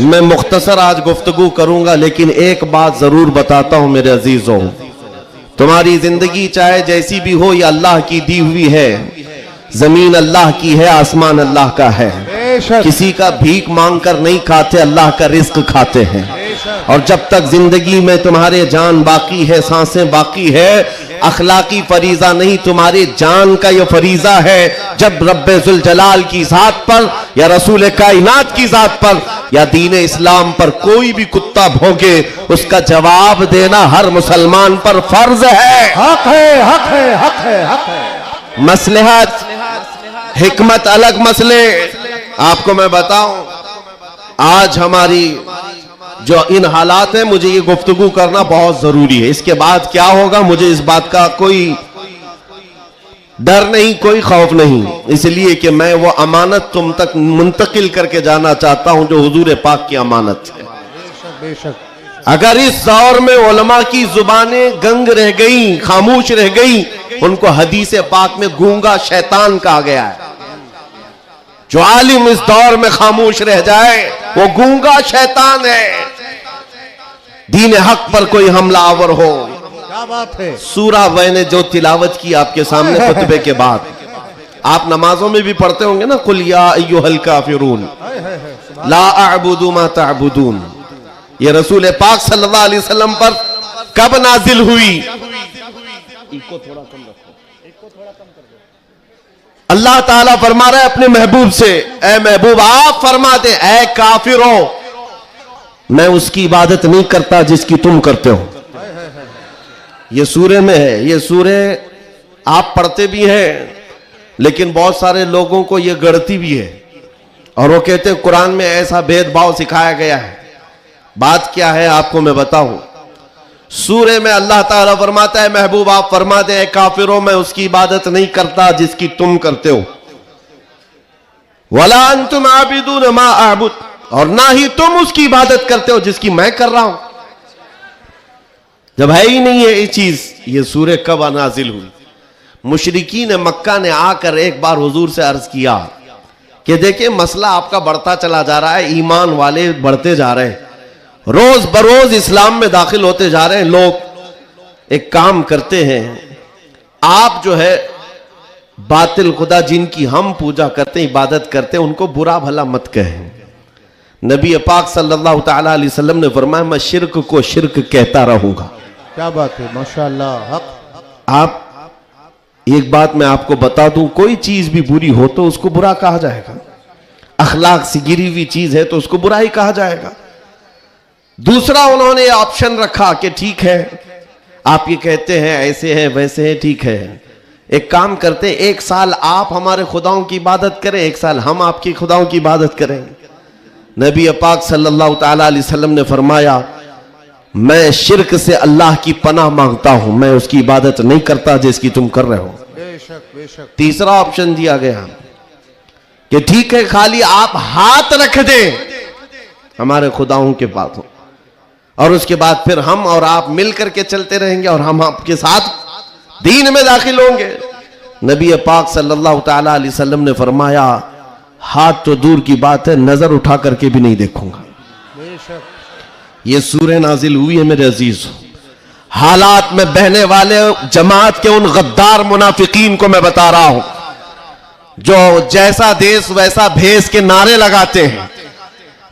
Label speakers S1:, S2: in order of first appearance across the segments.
S1: मैं मुख्तसर आज गुफ्तगू करूंगा, लेकिन एक बात जरूर बताता हूं मेरे अजीजों, तुम्हारी जिंदगी चाहे जैसी भी हो, ये अल्लाह की दी हुई है। जमीन अल्लाह की है, आसमान अल्लाह का है। किसी का भीख मांग कर नहीं खाते, अल्लाह का रिस्क खाते हैं। और जब तक जिंदगी में तुम्हारे जान बाकी है, सांसें बाकी है, अखलाकी फरीजा नहीं, तुम्हारी जान का ये फरीजा है। जब रब्बे जुल जलाल की जात पर या रसूल कायनात की जात पर या दीन इस्लाम पर कोई भी कुत्ता भौंके, उसका जवाब देना हर मुसलमान पर फर्ज है।
S2: हक है, हक है, हक है, हक है।
S1: मसलहत हिकमत अलग मसले। आपको मैं बताऊं, आज हमारी जो इन हालात है, मुझे ये गुफ्तगू करना बहुत जरूरी है। इसके बाद क्या होगा मुझे इस बात का कोई डर नहीं, कोई खौफ नहीं, इसलिए कि मैं वो अमानत तुम तक मुंतकिल करके जाना चाहता हूं जो हुजूर पाक की अमानत है।
S2: बेशक।
S1: अगर इस दौर में उलमा की जुबानें गंग रह गई, खामोश रह गई, उनको हदीस पाक में गूंगा शैतान कहा गया है। जो आलिम इस दौर में खामोश रह जाए वो गूंगा शैतान है। दीन हक पर कोई हमलावर हो,
S2: क्या बात है।
S1: सूरा मैंने जो तिलावत की आपके सामने खुतबे के बाद, आप नमाजों में भी पढ़ते होंगे ना, कुल या अय्युहल काफिरून ला अअबुदु मा तअबुदून। ये रसूल पाक सल्लल्लाहु अलैहि वसल्लम पर कब नाजिल हुई? इको थोड़ा कम रखो, इको थोड़ा कम कर दो। अल्लाह ताला फरमा रहा है अपने महबूब से, ए महबूब आप फरमा दे, ए काफिरों, मैं उसकी इबादत नहीं करता जिसकी तुम करते हो। ये सूरे में है, ये सूरे आप पढ़ते भी हैं, लेकिन बहुत सारे लोगों को ये गढ़ती भी है और वो कहते हैं कुरान में ऐसा भेदभाव सिखाया गया है। बात क्या है आपको मैं बताऊं। सूरे में अल्लाह ताला फरमाता है महबूब आप फरमा दे, काफिरों मैं उसकी इबादत नहीं करता जिसकी तुम करते हो। वला अंतुम आबिदून मा अअबुद, और ना ही तुम उसकी इबादत करते हो जिसकी मैं कर रहा हूं। जब है ही नहीं है ये चीज, ये सूरे कब नाजिल हुई? मुशरिकीन मक्का ने आकर एक बार हुजूर से अर्ज किया कि देखिए मसला आपका बढ़ता चला जा रहा है, ईमान वाले बढ़ते जा रहे हैं, रोज बरोज इस्लाम में दाखिल होते जा रहे हैं लोग। एक काम करते हैं, आप जो है बातिल खुदा जिनकी हम पूजा करते हैं, इबादत करते हैं, उनको बुरा भला मत कहें। नबी पाक सल्लल्लाहु ताला अलैहि वसल्लम ने फरमाया मैं शिर्क को शिर्क कहता रहूंगा।
S2: क्या बात है, माशाअल्लाह। हक।
S1: आप एक बात मैं आपको बता दूं, कोई चीज भी बुरी हो तो उसको बुरा कहा जाएगा। अखलाक से गिरी हुई चीज है तो उसको बुरा ही कहा जाएगा। दूसरा उन्होंने ऑप्शन रखा कि ठीक है आप ये कहते हैं, ऐसे हैं वैसे हैं, ठीक है एक काम करते, एक साल आप हमारे खुदाओं की इबादत करें, एक साल हम आपकी खुदाओं की इबादत करें। नबी पाक सल्लल्लाहु ताला अलैहि वसल्लम ने फरमाया मैं शिर्क से अल्लाह की पनाह मांगता हूं, मैं उसकी इबादत नहीं करता जिसकी तुम कर रहे हो।
S2: बेशक, बेशक।
S1: तीसरा ऑप्शन दिया गया कि ठीक है खाली आप हाथ रख दें हमारे खुदाओं के पास हो, और उसके बाद फिर हम और आप मिल करके चलते रहेंगे और हम आपके साथ दीन में दाखिल होंगे। नबी पाक सल्लल्लाहु ताला अलैहि वसल्लम ने फरमाया हाथ तो दूर की बात है, नजर उठा करके भी नहीं देखूंगा। ये सूरह नाजिल हुई है मेरे अजीज। हालात में बहने वाले जमात के उन गद्दार मुनाफिकीन को मैं बता रहा हूं, जो जैसा देश वैसा भेस के नारे लगाते हैं।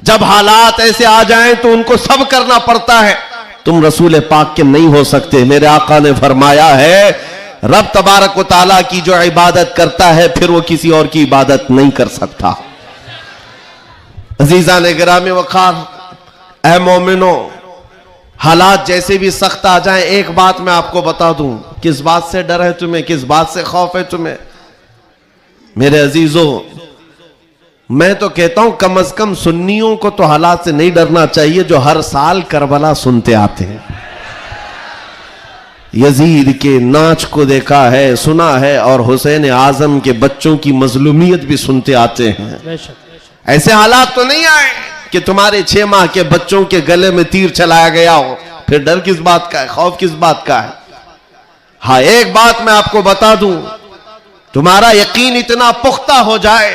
S1: जब हालात ऐसे आ जाएं तो उनको सब करना पड़ता है। तुम रसूल पाक के नहीं हो सकते। मेरे आका ने फरमाया है रब तबारक व ताला की जो इबादत करता है फिर वो किसी और की इबादत नहीं कर सकता। अजीजा ने गिरामी वखार, ऐ मोमिनो, हालात जैसे भी सख्त आ जाएं, एक बात मैं आपको बता दूं, किस बात से डर है तुम्हें, किस बात से खौफ है तुम्हें? मेरे अजीजों, मैं तो कहता हूं कम से कम सुन्नियों को तो हालात से नहीं डरना चाहिए जो हर साल करबला सुनते आते हैं। यजीद के नाच को देखा है, सुना है, और हुसैन आजम के बच्चों की मजलूमियत भी सुनते आते हैं। ऐसे हालात तो नहीं आए कि तुम्हारे 6 माह के बच्चों के गले में तीर चलाया गया हो, फिर डर किस बात का है, खौफ किस बात का है? हाँ, एक बात मैं आपको बता दूं, तुम्हारा यकीन इतना पुख्ता हो जाए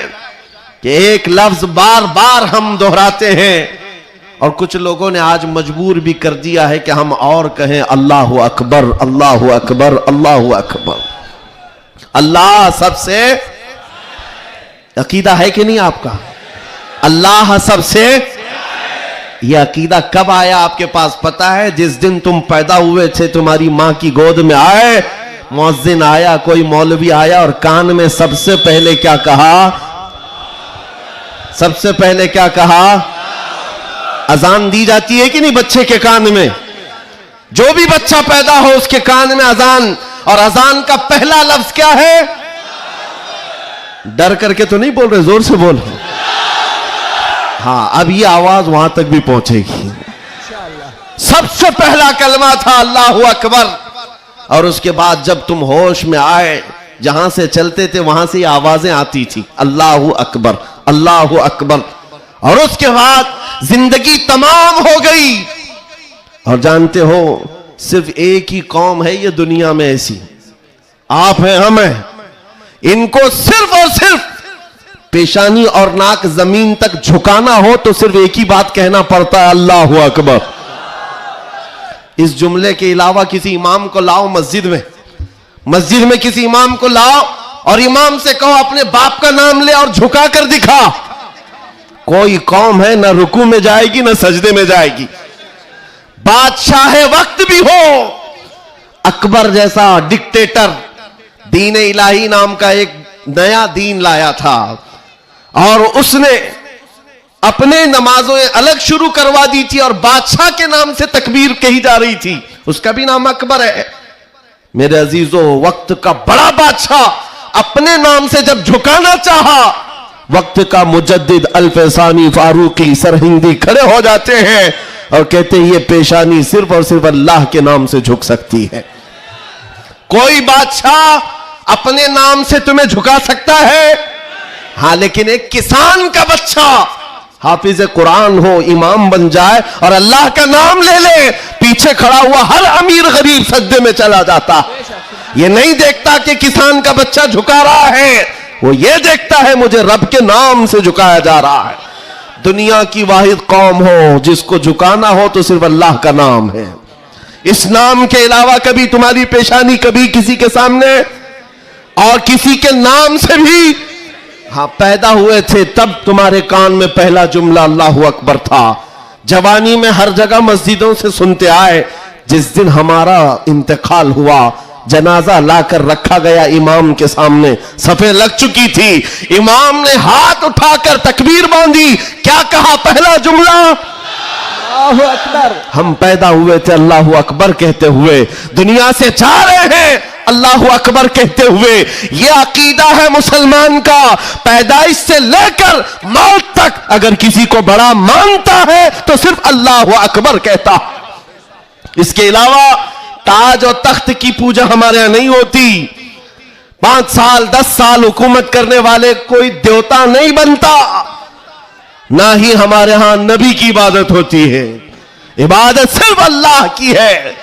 S1: कि एक लफ्ज बार बार हम दोहराते हैं, और कुछ लोगों ने आज मजबूर भी कर दिया है कि हम और कहें अल्लाहु अकबर, अल्लाहु अकबर, अल्लाहु अकबर। अल्लाह सबसे, अकीदा है कि नहीं आपका? अल्लाह सबसे, यह अकीदा कब आया आपके पास पता है? जिस दिन तुम पैदा हुए थे, तुम्हारी मां की गोद में आए, मुअज्जिन आया, कोई मौलवी आया और कान में सबसे पहले क्या कहा? सबसे पहले क्या कहा? अजान दी जाती है कि नहीं बच्चे के कान में? जो भी बच्चा पैदा हो उसके कान में अजान, और अजान का पहला लफ्ज क्या है? डर करके तो नहीं बोल रहे, जोर से बोल। हाँ, अब ये आवाज वहां तक भी पहुंचेगी। सबसे पहला कलमा था अल्लाहु अकबर, और उसके बाद जब तुम होश में आए, जहां से चलते थे वहां से आवाजें आती थी, अल्लाहु अकबर, अल्लाहु अकबर। और उसके बाद जिंदगी तमाम हो गई। और जानते हो, सिर्फ एक ही कौम है ये दुनिया में ऐसी, आप हैं, हम हैं, इनको सिर्फ और सिर्फ पेशानी और नाक जमीन तक झुकाना हो तो सिर्फ एक ही बात कहना पड़ता है, अल्लाहु अकबर। इस जुमले के अलावा किसी इमाम को लाओ मस्जिद में किसी इमाम को लाओ और इमाम से कहो अपने बाप का नाम ले और झुका कर दिखा, कोई कौम है ना रुकू में जाएगी ना सजदे में जाएगी। बादशाह वक्त भी हो, अकबर जैसा डिक्टेटर दीन इलाही नाम का एक नया दीन लाया था और उसने अपने नमाजों अलग शुरू करवा दी थी और बादशाह के नाम से तकबीर कही जा रही थी, उसका भी नाम अकबर है। मेरे अजीजों, वक्त का बड़ा बादशाह अपने नाम से जब झुकाना चाहा, वक्त का मुजद्दिद अल्फसानी फारूकी सरहिंदी खड़े हो जाते हैं और कहते हैं ये पेशानी सिर्फ और सिर्फ अल्लाह के नाम से झुक सकती है। कोई बादशाह अपने नाम से तुम्हें झुका सकता है? हां, लेकिन एक किसान का बच्चा हाफिज कुरान हो, इमाम बन जाए और अल्लाह का नाम ले ले, पीछे खड़ा हुआ हर अमीर गरीब सजदे में चला जाता। ये नहीं देखता कि किसान का बच्चा झुका रहा है, वो ये देखता है मुझे रब के नाम से झुकाया जा रहा है। दुनिया की वाहिद कौम हो जिसको झुकाना हो तो सिर्फ अल्लाह का नाम है। इस नाम के अलावा कभी तुम्हारी पेशानी कभी किसी के सामने और किसी के नाम से भी, हाँ, पैदा हुए थे तब तुम्हारे कान में पहला जुमला अल्लाहु अकबर था। जवानी में हर जगह मस्जिदों से सुनते आए, जिस दिन हमारा इंतकाल हुआ, जनाजा लाकर रखा गया इमाम के सामने, सफे लग चुकी थी, इमाम ने हाथ उठाकर तकबीर बांधी, क्या कहा पहला जुमला? अल्लाहु अकबर। हम पैदा हुए थे अल्लाहु अकबर कहते हुए, दुनिया से जा रहे हैं अल्लाहु अकबर कहते हुए। यह अकीदा है मुसलमान का, पैदाइश से लेकर मौत तक अगर किसी को बड़ा मानता है तो सिर्फ अल्लाहु अकबर कहता। इसके अलावा ताज और तख्त की पूजा हमारे यहां नहीं होती। 5 साल 10 साल हुकूमत करने वाले कोई देवता नहीं बनता, ना ही हमारे यहां नबी की इबादत होती है। इबादत सिर्फ अल्लाह की है।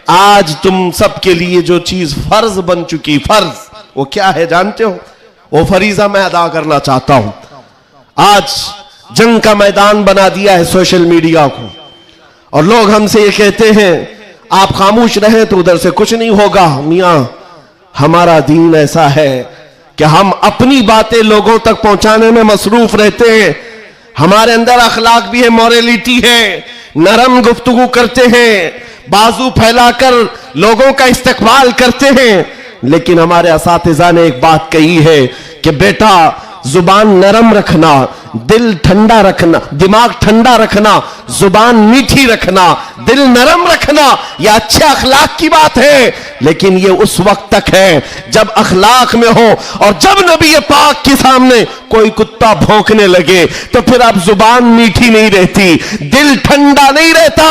S1: आज तुम सबके लिए जो चीज फर्ज बन चुकी, फर्ज वो क्या है जानते हो? वो फरीजा मैं अदा करना चाहता हूं। आज जंग का मैदान बना दिया है सोशल मीडिया को, और लोग हमसे ये कहते हैं आप खामोश रहे तो उधर से कुछ नहीं होगा। मियां, हमारा दीन ऐसा है कि हम अपनी बातें लोगों तक पहुंचाने में मसरूफ रहते हैं। हमारे अंदर अखलाक भी है, मॉरलिटी है, नरम गुफ्तगू करते हैं, बाजू फैलाकर लोगों का इस्तकबाल करते हैं। लेकिन हमारे असातिज़ा ने एक बात कही है कि बेटा, जुबान नरम रखना, दिल ठंडा रखना, दिमाग ठंडा रखना, जुबान मीठी रखना, दिल नरम रखना, यह अच्छे अखलाक की बात है। लेकिन यह उस वक्त तक है जब अखलाक में हो, और जब नबी पाक के सामने कोई कुत्ता भौंकने लगे तो फिर अब जुबान मीठी नहीं रहती, दिल ठंडा नहीं रहता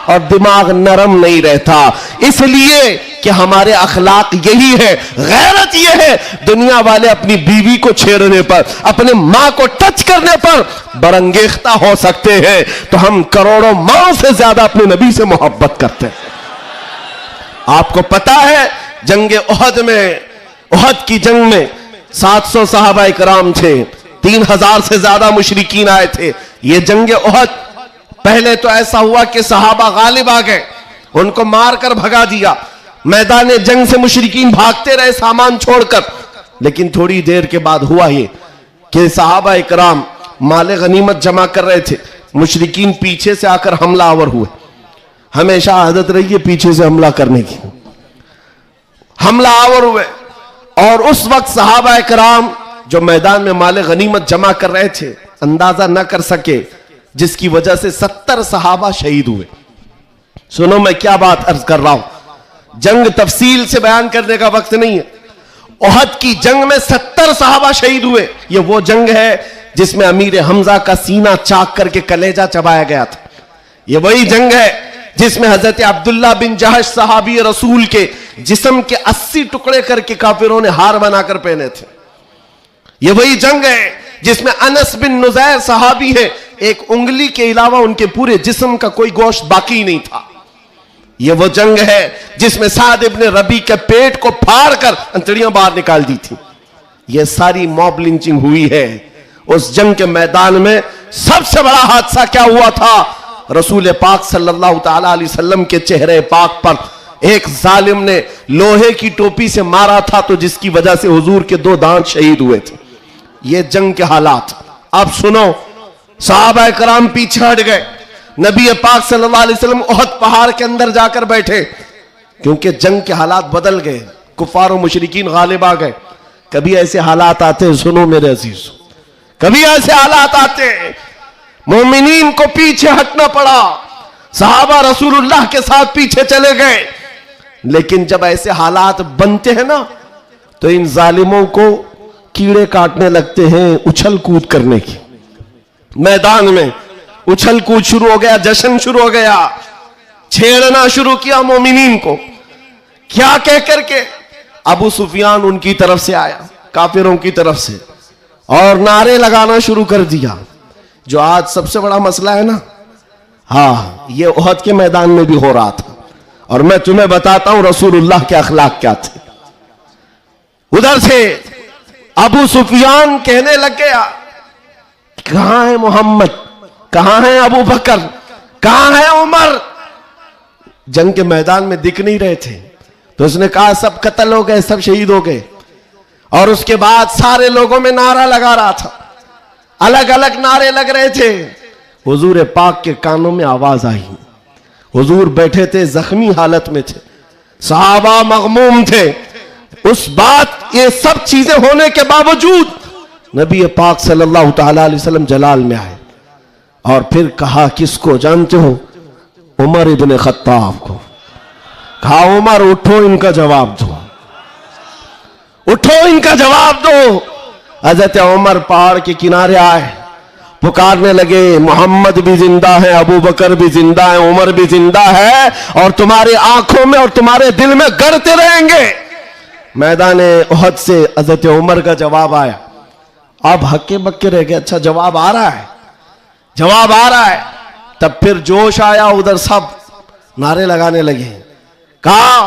S1: और दिमाग नरम नहीं रहता। इसलिए कि हमारे अखलाक यही है, गैरत यह है, दुनिया वाले अपनी बीवी को छेड़ने पर, अपने मां को टच करने पर बरंगेख्ता हो सकते हैं, तो हम करोड़ों मां से ज्यादा अपने नबी से मोहब्बत करते हैं। आपको पता है जंग उहद में, उहद की जंग में 700 सहाबा इकराम थे, 3000 से ज्यादा मुशरिकीन आए थे। यह जंग उहद पहले तो ऐसा हुआ कि सहाबा गालिब आ गए, उनको मारकर भगा दिया, मैदान जंग से मुशरिकीन भागते रहे सामान छोड़कर। लेकिन थोड़ी देर के बाद हुआ ये कि सहाबा इकराम माले गनीमत जमा कर रहे थे, मुशरिकीन पीछे से आकर हमलावर हुए। हमेशा आदत रही है पीछे से हमला करने की, हमलावर हुए। और उस वक्त सहाबा इकराम जो मैदान में माले गनीमत जमा कर रहे थे अंदाजा न कर सके, जिसकी वजह से 70 सहाबा शहीद हुए। सुनो मैं क्या बात अर्ज कर रहा हूं, जंग तफसील से बयान करने का वक्त नहीं है। ओहद की जंग में 70 सहाबा शहीद हुए। ये वो जंग है जिसमें अमीर हमजा का सीना चाक करके कलेजा चबाया गया था। ये वही जंग है जिसमें हजरत अब्दुल्ला बिन जहश सहाबी रसूल के जिस्म के 80 टुकड़े करके काफिरों ने हार बनाकर पहने थे। ये वही जंग है जिसमें अनस बिन नुजैर सहाबी है, एक उंगली के अलावा उनके पूरे जिस्म का कोई गोश्त बाकी नहीं था। ये वो जंग है जिसमें साद इब्ने रबी के पेट को फाड़ कर अंतड़ियां बाहर निकाल दी थी। ये सारी मॉब लिंचिंग हुई है। उस जंग के मैदान में सबसे बड़ा हादसा क्या हुआ था, रसूल पाक सल्लल्लाहु ताला अलैहि वसल्लम के चेहरे पाक पर एक जालिम ने लोहे की टोपी से मारा था, तो जिसकी वजह से हुजूर के 2 दांत शहीद हुए थे। ये जंग के हालात। अब सुनो, सहाबा कराम पीछे हट गए, नबी पाक सल्लल्लाहु अलैहि वसल्लम ओहद पहाड़ के अंदर जाकर बैठे, क्योंकि जंग के हालात बदल गए, कुफार और मुशरिकीन गालिब आ गए। कभी ऐसे हालात आते, सुनो मेरे अजीज, कभी ऐसे हालात आते मोमिनीन को पीछे हटना पड़ा, सहाबा रसूलुल्लाह के साथ पीछे चले गए। लेकिन जब ऐसे हालात बनते हैं ना, तो इन जालिमों को कीड़े काटने लगते हैं उछल कूद करने की। मैदान में उछल कूद शुरू हो गया, जश्न शुरू हो गया, छेड़ना शुरू किया मोमिनीन को। क्या कह करके अबू सुफियान उनकी तरफ से आया, काफिरों की तरफ से, और नारे लगाना शुरू कर दिया। जो आज सबसे बड़ा मसला है ना, हाँ, ये ओहद के मैदान में भी हो रहा था। और मैं तुम्हें बताता हूं रसूलुल्लाह के अखलाक क्या थे। उधर से अबू सुफियान कहने लग गया, कहां है मोहम्मद, कहां है अबू बकर, कहां है उमर। जंग के मैदान में दिख नहीं रहे थे, तो उसने कहा सब कत्ल हो गए, सब शहीद हो गए। और उसके बाद सारे लोगों में नारा लगा रहा था, अलग अलग नारे लग रहे थे। हुजूर पाक के कानों में आवाज आई। हुजूर बैठे थे, जख्मी हालत में थे, सहाबा मगमूम थे। उस बात, ये सब चीजें होने के बावजूद नबी पाक सल्लल्लाहु ताला अलैहि वसल्लम जलाल में आए और फिर कहा, किसको जानते हो? उमर इब्ने खत्ताब को। कहा, उमर उठो, इनका जवाब दो, उठो, इनका जवाब दो। हजरत उमर पहाड़ के किनारे आए, पुकारने लगे, मोहम्मद भी जिंदा है, अबू बकर भी जिंदा है, उमर भी जिंदा है, और तुम्हारी आंखों में और तुम्हारे दिल में गड़ते रहेंगे। मैदान ओहद से हजरत उमर का जवाब आया। अब हक्के बक्के रह गए, अच्छा जवाब आ रहा है, जवाब आ रहा है। तब फिर जोश आया, उधर सब नारे लगाने लगे। कहा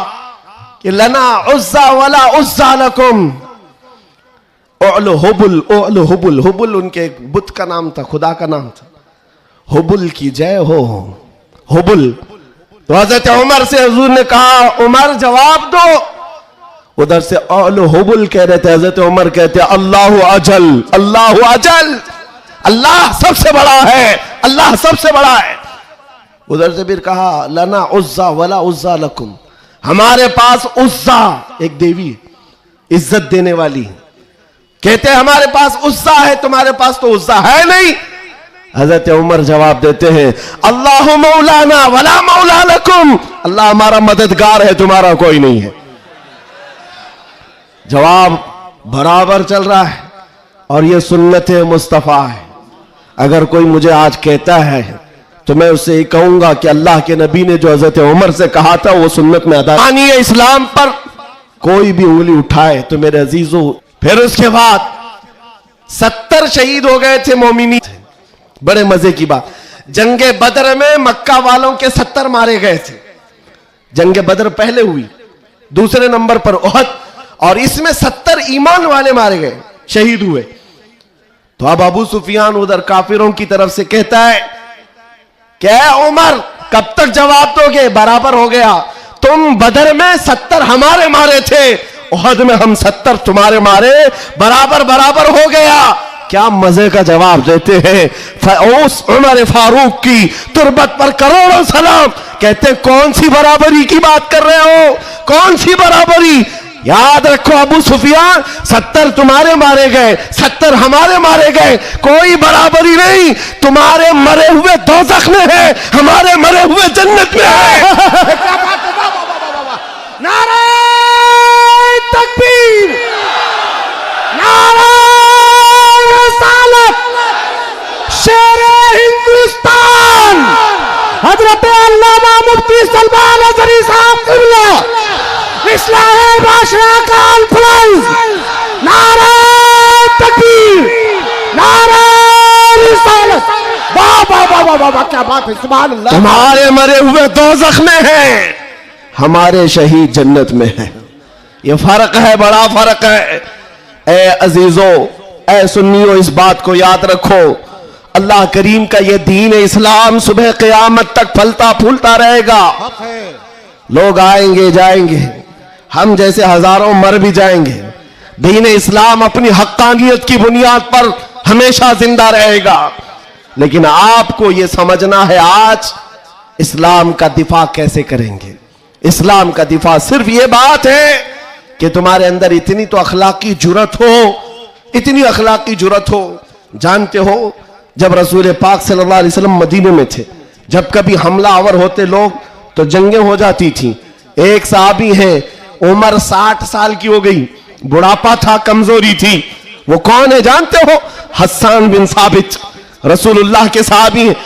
S1: कि लना उज्जा वला उज्जा लकुम, हुबुल, हुबुल, हुबुल उनके एक बुत का नाम था, खुदा का नाम था। हुबुल की जय हो, हुबुल। तो हजरत उमर से हुजूर ने कहा, उमर जवाब दो। उधर से हुबुल कह रहे थे, हजरत उमर कहते अल्लाहु अजल, अल्लाहु अजल, अल्लाह सबसे बड़ा है, अल्लाह सबसे बड़ा है। उधर से फिर कहा, लना उज्जा वला उज्जा लकुम, हमारे पास उज्जा एक देवी इज्जत देने वाली, कहते हैं हमारे पास उज्जा है, तुम्हारे पास तो उज्जा है नहीं। हजरत उमर जवाब देते हैं, अल्लाह मौलाना वला मौला लकुम, अल्लाह हमारा मददगार है, तुम्हारा कोई नहीं है। जवाब बराबर चल रहा है, और यह सुन्नत मुस्तफा है। अगर कोई मुझे आज कहता है तो मैं उससे ये कहूंगा कि अल्लाह के नबी ने जो हजरत उमर से कहा था वो सुन्नत में अदा। मानिए इस्लाम पर कोई भी उंगली उठाए तो मेरे अजीजों, फिर उसके बाद 70 शहीद हो गए थे मोमिनी। बड़े मजे की बात, जंगे बदर में मक्का वालों के 70 मारे गए थे। जंगे बदर पहले हुई, दूसरे नंबर पर ओहद, और इसमें 70 ईमान वाले मारे गए, शहीद हुए। तो अब अबू सुफियान उधर काफिरों की तरफ से कहता है क्या उमर कब तक जवाब दोगे? बराबर हो गया। तुम बदर में 70 हमारे मारे थे, उहद में हम 70 तुम्हारे मारे, बराबर बराबर हो गया। क्या मजे का जवाब देते हैं। उस उमर फारूक की तुरबत पर करोड़ों सलाम। कहते कौन सी बराबरी की बात कर रहे हो? कौन सी बराबरी? याद रखो अबू सुफियान 70 तुम्हारे मारे गए, 70 हमारे मारे गए, कोई बराबरी नहीं। तुम्हारे मरे हुए दोज़ख में है, हमारे मरे हुए जन्नत में है।
S2: नारे तकबीर, नारे रिसालत, शेरे हिंदुस्तान हजरत अल्लामा मुफ्ती सलमान अज़हरी साहब क़िबला, इस्लाह बादशाह का अल्फाज, नारे तकबीर, नारे रिसालत। वाह वाह वाह वाह वाह, क्या बात है, सुभान अल्लाह।
S1: तुम्हारे मरे हुए दोज़ख में है, हमारे शहीद जन्नत में है। ये फर्क है, बड़ा फर्क है। ए अजीजों, ए सुन्नियों, इस बात को याद रखो। अल्लाह करीम का ये दीन इस्लाम सुबह क़यामत तक फलता फूलता रहेगा। लोग आएंगे जाएंगे, हम जैसे हजारों मर भी जाएंगे। दीन इस्लाम अपनी हक्कानियत की बुनियाद पर हमेशा जिंदा रहेगा। लेकिन आपको यह समझना है आज इस्लाम का दिफा कैसे करेंगे। इस्लाम का दिफा सिर्फ यह बात है कि तुम्हारे अंदर इतनी तो अखलाकी जुर्रत हो, इतनी अखलाकी जुर्रत हो। जानते हो जब रसूल पाक सल्लल्लाहु अलैहि वसल्लम मदीने में थे, जब कभी हमला आवर होते लोग तो जंगें हो जाती थी। एक साहबी है, उम्र 60 साल की हो गई, बुढ़ापा था, कमजोरी थी। वो कौन है जानते हो? हस्सान बिन साबित, रसूलुल्लाह के साहबी हैं।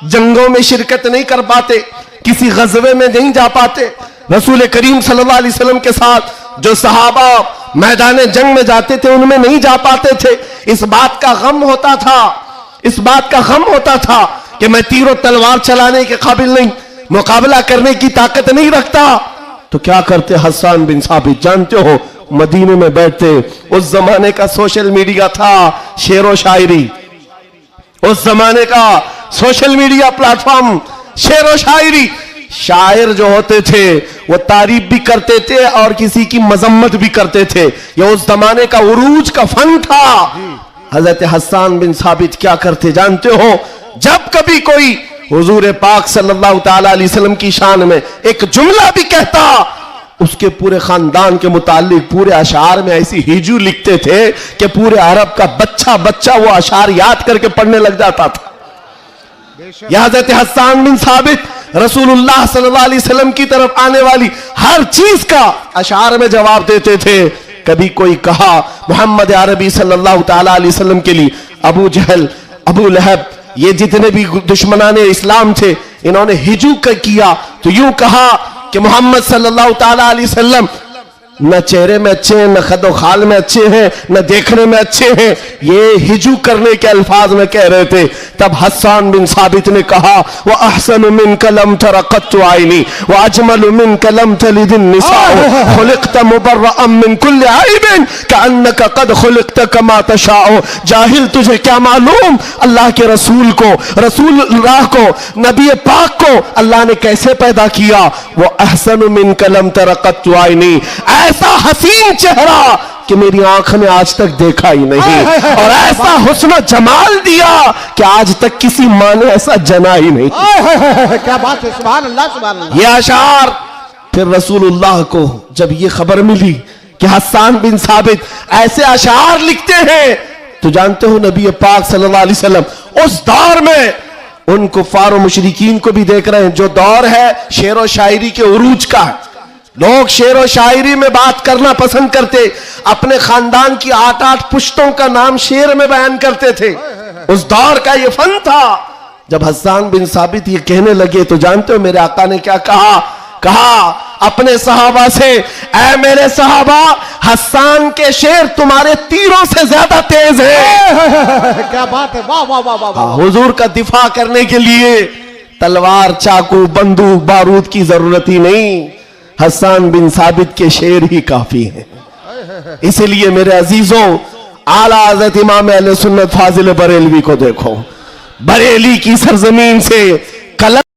S1: जंगों में शिरकत नहीं कर पाते, किसी गज़वे में नहीं जा पाते। रसूल करीम सल्लल्लाहु अलैहि वसल्लम के साथ जो सहाबा मैदान जंग में जाते थे उनमें नहीं जा पाते थे। इस बात का गम होता था, इस बात का गम होता था कि मैं तीरों तलवार चलाने के काबिल नहीं, मुकाबला करने की ताकत नहीं रखता। तो क्या करते हस्सान बिन साबित? जानते हो, मदीने में बैठते। उस जमाने का सोशल मीडिया था, शेरो शायरी। उस जमाने का सोशल मीडिया प्लेटफॉर्म, शेरो शायरी। शायर जो होते थे वो तारीफ भी करते थे और किसी की मजम्मत भी करते थे। ये उस जमाने का उरूज का फन था। हजरत हस्सान बिन साबित क्या करते जानते हो? जब कभी कोई हुजूर पाक सल्लल्लाहु ताला अलैहि वसल्लम की शान में एक जुमला भी कहता, उसके पूरे खानदान के मुतालिक पूरे अशार में ऐसी हिजू लिखते थे कि पूरे अरब का बच्चा बच्चा वो अशार याद करके पढ़ने लग जाता था। या हज़रत हस्सान बिन साबित रसूलुल्लाह सल्लल्लाहु अलैहि वसल्लम की तरफ आने वाली हर चीज का अशार में जवाब देते थे। कभी कोई कहा मोहम्मद अरबी सल्लल्लाहु ताला अलैहि वसल्लम के लिए अबू जहल, अबू लहब, ये जितने भी दुश्मनाने इस्लाम थे, इन्होंने हिजू किया तो यूं कहा कि मोहम्मद सल्लल्लाहु ताला अलैहि वसल्लम न चेहरे में अच्छे हैं, न खदो खाल में अच्छे हैं, न देखने में अच्छे हैं। ये हिजू करने के अल्फाज में कह रहे थे। तब हस्सान बिन साबित ने कहा व अहसन मिन कलम तरक़त आइनी व अजमल मिन कलम तलिदिन निसाअ खुलिक़त मुबर्रअन मिन कुल्लि आइबिन कअन्नका क़द खुलिक़त कमा तशाअ। जाहिल, तुझे क्या मालूम अल्लाह के रसूल को, रसूलुल्लाह को, नबी पाक को अल्लाह ने कैसे पैदा किया। वो अहसन मिन कलम तरक़त आइनी, ऐसा हसीन चेहरा कि मेरी आंख ने आज तक देखा ही नहीं, और ऐसा हुस्न जमाल दिया कि आज तक किसी माँ ने ऐसा जना ही नहीं।
S2: क्या बात है, सुभान अल्लाह, सुभान अल्लाह।
S1: ये अशार फिर रसूलुल्लाह को जब ये खबर मिली कि हस्सान बिन साबित ऐसे अशार लिखते हैं, तो जानते हो नबी पाक सल्लल्लाहु अलैहि वसल्लम उस दौर में उन कुफ्फार और मुशरिकीन को भी देख रहे हैं। जो दौर है शेर और शायरी के उरूज का है, लोग शेर और शायरी में बात करना पसंद करते, अपने खानदान की 8-8 पुश्तों का नाम शेर में बयान करते थे। उस दौर का ये फन था। जब हस्सान बिन साबित ये कहने लगे तो जानते हो मेरे आका ने क्या कहा? कहा अपने सहाबा से, ऐ मेरे सहाबा, हस्सान के शेर तुम्हारे तीरों से ज्यादा तेज है।
S2: क्या बात है, वाह वाह वाह वाह।
S1: हुजूर का दिफा करने के लिए तलवार, चाकू, बंदूक, बारूद की जरूरत ही नहीं, हस्सान बिन साबित के शेर ही काफी हैं। इसलिए मेरे अजीजों, आला हज़रत इमाम अहले सुन्नत फाजिल बरेलवी को देखो। बरेली की सरजमीन से
S2: कलम